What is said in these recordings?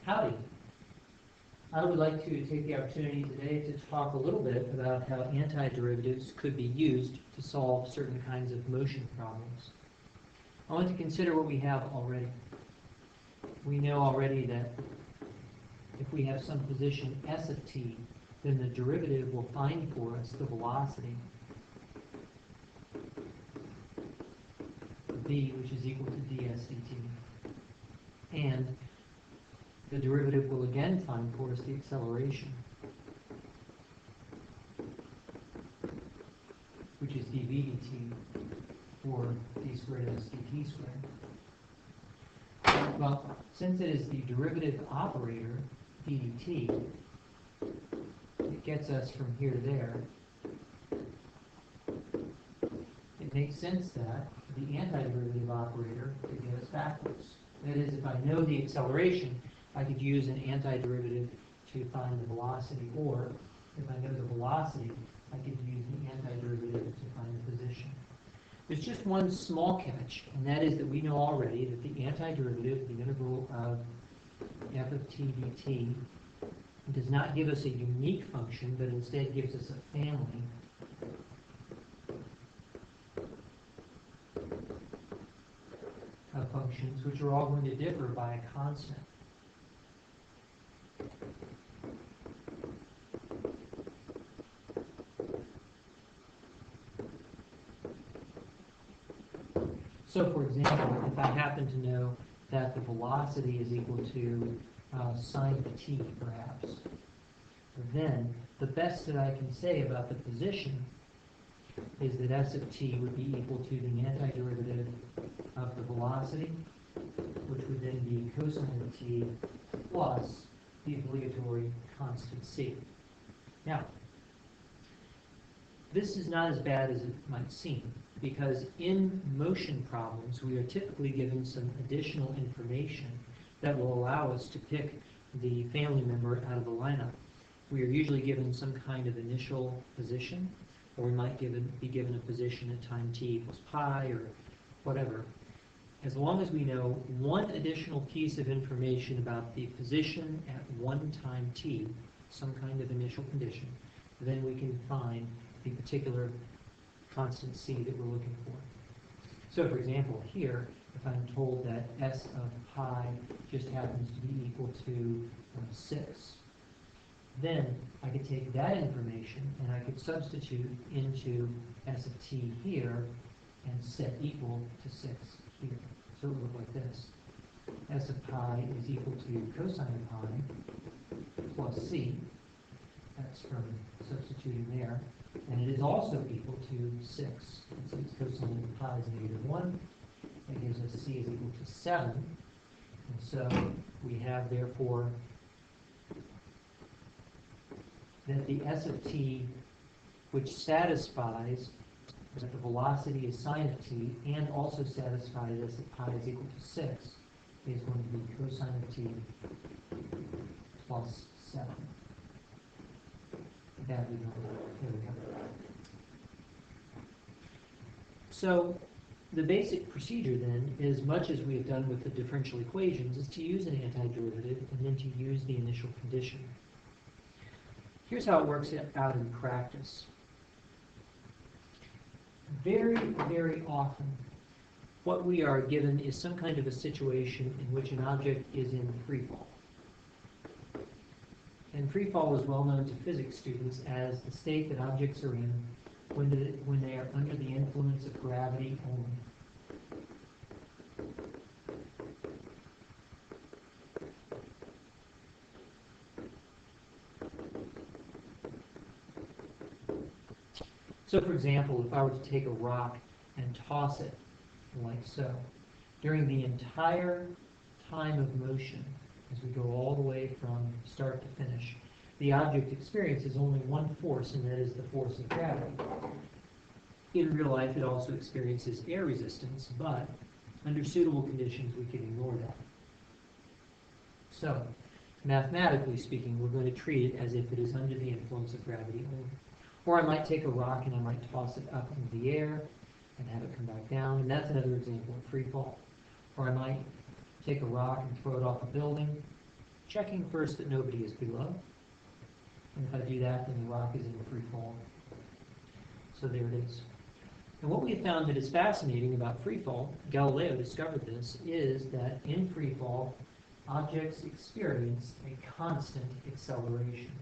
Howdy. I would like to take the opportunity today to talk a little bit about how antiderivatives could be used to solve certain kinds of motion problems. I want to consider what we have already. We know already that if we have some position s of t, then the derivative will find for us the velocity v, which is equal to ds dt. And the derivative will again find for us the acceleration, which is dv dt, or d squared s dt squared. Well, since it is the derivative operator, d dt, it gets us from here to there. It makes sense that the antiderivative operator could get us backwards. That is, if I know the acceleration, I could use an antiderivative to find the velocity, or if I know the velocity, I could use the antiderivative to find the position. There's just one small catch, and that is that we know already that the antiderivative, the integral of f of t dt, does not give us a unique function, but instead gives us a family of functions which are all going to differ by a constant. So, for example, if I happen to know that the velocity is equal to sine of t, perhaps, then the best that I can say about the position is that s of t would be equal to the antiderivative of the velocity, which would then be cosine of t plus the obligatory constant c. Now, this is not as bad as it might seem, because in motion problems, we are typically given some additional information that will allow us to pick the family member out of the lineup. We are usually given some kind of initial position, or we might be given a position at time t equals pi, or whatever. As long as we know one additional piece of information about the position at one time t, some kind of initial condition, then we can find the particular constant c that we're looking for. So, for example, here, if I'm told that s of pi just happens to be equal to 6, then I could take that information and I could substitute into s of t here and set equal to 6 here. So it would look like this. S of pi is equal to cosine of pi plus c. That's from substituting there. And it is also equal to 6. And since cosine of pi is -1, that gives us c is equal to 7. And so we have, therefore, that the s of t, which satisfies that the velocity is sine of t, and also satisfies s of pi is equal to 6, is going to be cosine of t plus 7. That we know. Here we go. So the basic procedure then, as much as we have done with the differential equations, is to use an antiderivative and then to use the initial condition. Here's how it works out in practice. Very, very often, what we are given is some kind of a situation in which an object is in free fall. And free fall is well known to physics students as the state that objects are in when they are under the influence of gravity only. So, for example, if I were to take a rock and toss it like so, during the entire time of motion, as we go all the way from start to finish, the object experiences only one force, and that is the force of gravity. In real life, it also experiences air resistance, but under suitable conditions, we can ignore that. So, mathematically speaking, we're going to treat it as if it is under the influence of gravity only. Or I might take a rock and I might toss it up into the air and have it come back down, and that's another example of free fall. Or I might take a rock and throw it off a building, checking first that nobody is below. And if I do that, then the rock is in free fall. So there it is. And what we have found that is fascinating about free fall, Galileo discovered this, is that in free fall, objects experience a constant acceleration.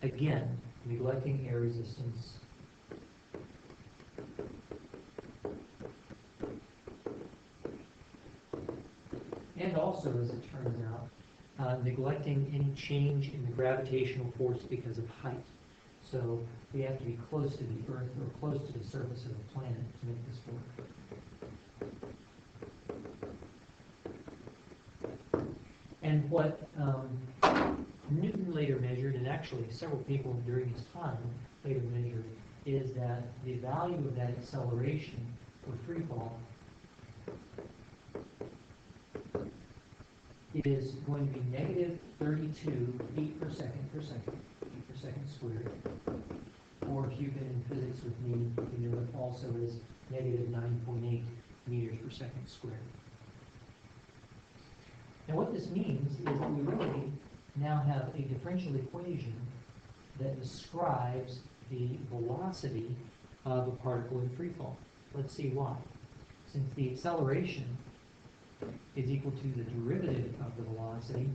Again, neglecting air resistance. And also, as it turns out, neglecting any change in the gravitational force because of height. So we have to be close to the Earth or close to the surface of the planet to make this work. And what Newton later measured, and actually several people during his time later measured, is that the value of that acceleration for free fall is going to be negative 32 feet per second squared. Or if you've been in physics with me, you know it also is negative 9.8 meters per second squared. And what this means is that we really now have a differential equation that describes the velocity of a particle in free fall. Let's see why. Since the acceleration is equal to the derivative of the velocity,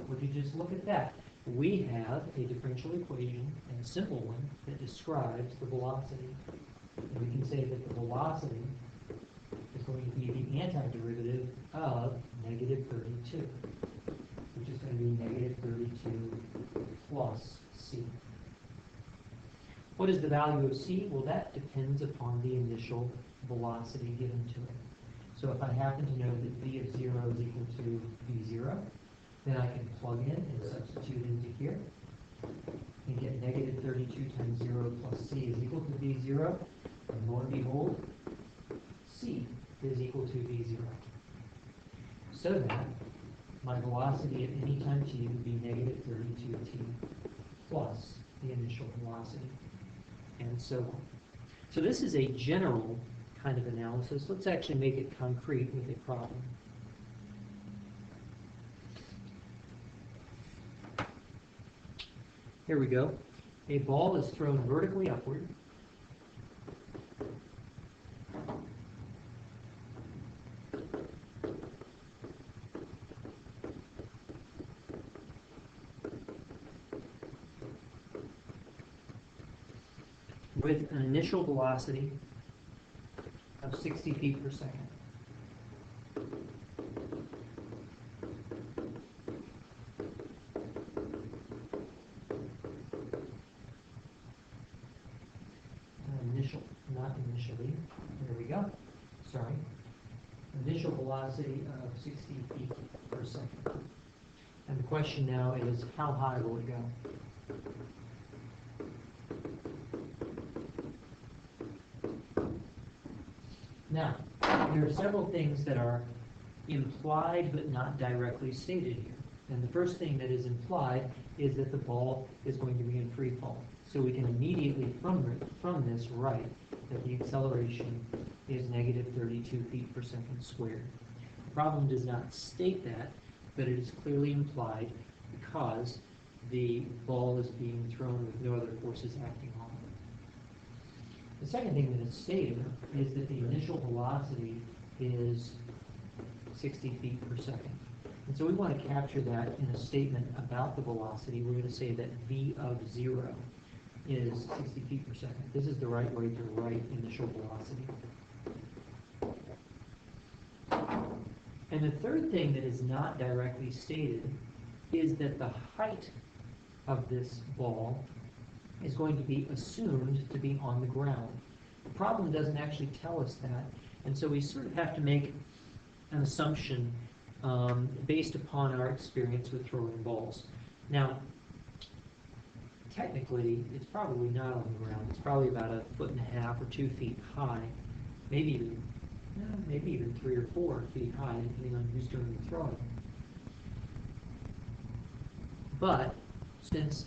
would you just look at that? We have a differential equation, and a simple one, that describes the velocity. And we can say that the velocity is going to be the antiderivative of negative 32, which is going to be negative 32 plus c. What is the value of c? Well, that depends upon the initial velocity given to it. So if I happen to know that v of 0 is equal to v0, then I can plug in and substitute into here and get negative 32 times 0 plus c is equal to v0. And lo and behold, c is equal to v0. So that my velocity at any time t would be negative 32t plus the initial velocity, and so on. So this is a general kind of analysis. Let's actually make it concrete with a problem. Here we go. A ball is thrown vertically upward. With an initial velocity of 60 feet per second. Not initially. There we go. Sorry. Initial velocity of 60 feet per second. And the question now is, how high will it go? Now, there are several things that are implied but not directly stated here. And the first thing that is implied is that the ball is going to be in free fall. So we can immediately from this write that the acceleration is negative 32 feet per second squared. The problem does not state that, but it is clearly implied because the ball is being thrown with no other forces acting on it. The second thing that is stated is that the initial velocity is 60 feet per second. And so we want to capture that in a statement about the velocity. We're going to say that v of 0 is 60 feet per second. This is the right way to write initial velocity. And the third thing that is not directly stated is that the height of this ball is going to be assumed to be on the ground. The problem doesn't actually tell us that, and so we sort of have to make an assumption based upon our experience with throwing balls. Now, technically, it's probably not on the ground. It's probably about 1.5 feet or 2 feet high, maybe even maybe even 3 or 4 feet high, depending on who's doing the throwing. But since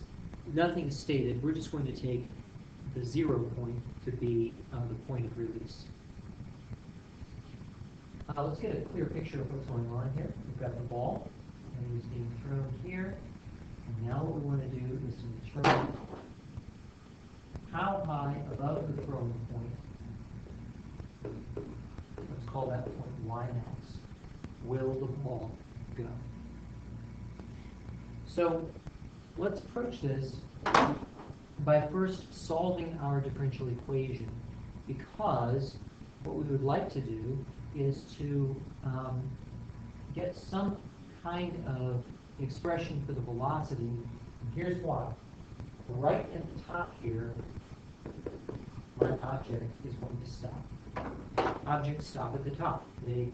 nothing is stated, we're just going to take the 0 point to be the point of release. Let's get a clear picture of what's going on here. We've got the ball, and it's being thrown here. And now what we want to do is to determine how high above the throwing point, let's call that point y-max, will the ball go. So let's approach this by first solving our differential equation, because what we would like to do is to get some kind of expression for the velocity. And here's why. Right at the top here, my object is going to stop. Objects stop at the top. They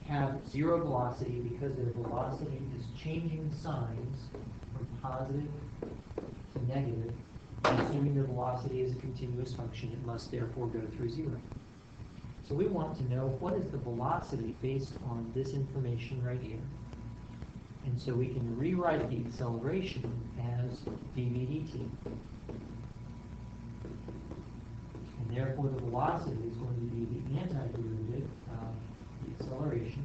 have 0 velocity because their velocity is changing signs from positive to negative. Assuming the velocity is a continuous function, it must therefore go through 0. So we want to know what is the velocity based on this information right here. And so we can rewrite the acceleration as dv dt. And therefore the velocity is going to be the antiderivative of the acceleration,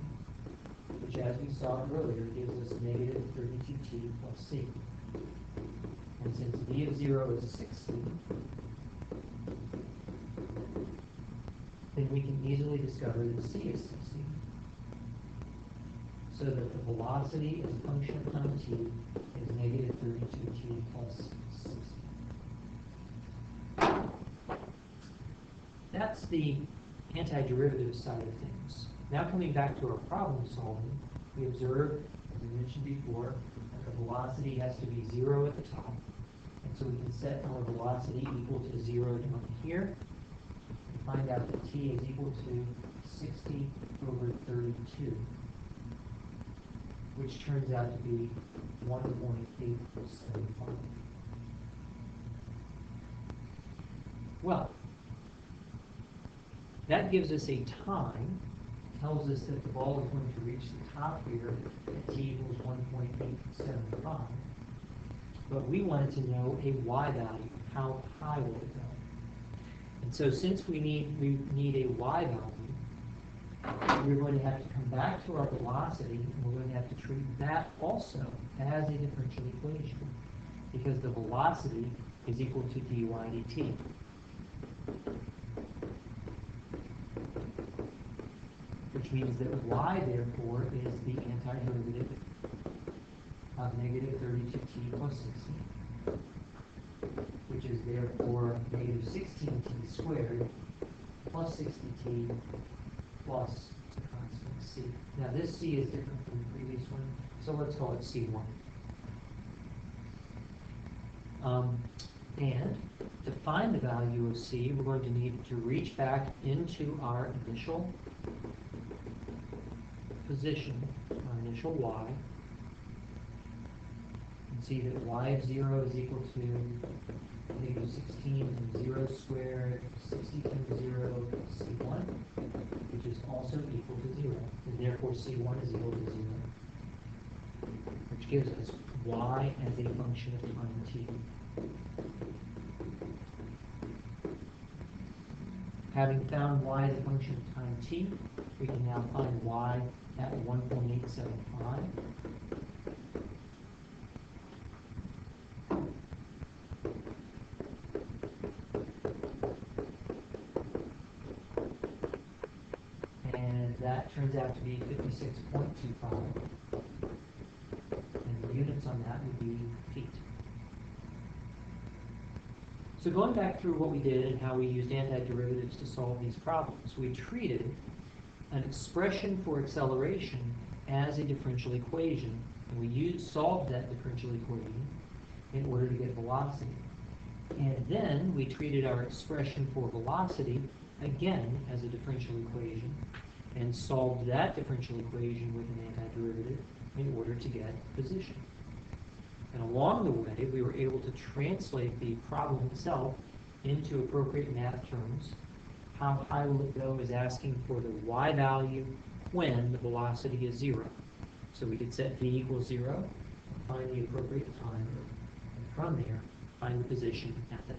which as we saw earlier gives us negative 32t plus c. And since v of 0 is 6c, then we can easily discover that c is 6c. So that the velocity as a function of time t is negative 32t plus 6c. That's the antiderivative side of things. Now coming back to our problem solving, we observe, as I mentioned before, that the velocity has to be 0 at the top. And so we can set our velocity equal to 0 down here. Find out that t is equal to 60 over 32, which turns out to be 1.875. Well, that gives us a time, tells us that the ball is going to reach the top here at t equals 1.875. But we wanted to know a y value. How high will it go? And so since we need a y value, we're going to have to come back to our velocity, and we're going to have to treat that also as a differential equation, because the velocity is equal to dy dt. Which means that y, therefore, is the antiderivative of negative 32t plus 60. Which is therefore negative 16t squared plus 60t plus constant c. Now this c is different from the previous one, so let's call it c1. And to find the value of c, we're going to need to reach back into our initial position, our initial y, and see that y of 0 is equal to negative 16 times 0 squared, 60 times 0, c1, which is also equal to 0. And therefore c1 is equal to 0, which gives us y as a function of time t. Having found y as a function of time t, we can now find y at 1.875. And that turns out to be 56.25. And the units on that would be feet. So going back through what we did and how we used antiderivatives to solve these problems, we treated an expression for acceleration as a differential equation, and we solved that differential equation in order to get velocity. And then we treated our expression for velocity again as a differential equation and solved that differential equation with an antiderivative in order to get position. And along the way, we were able to translate the problem itself into appropriate math terms how high will it go is asking for the y value when the velocity is 0. So we could set v equals 0, find the appropriate time, and from there, find the position at that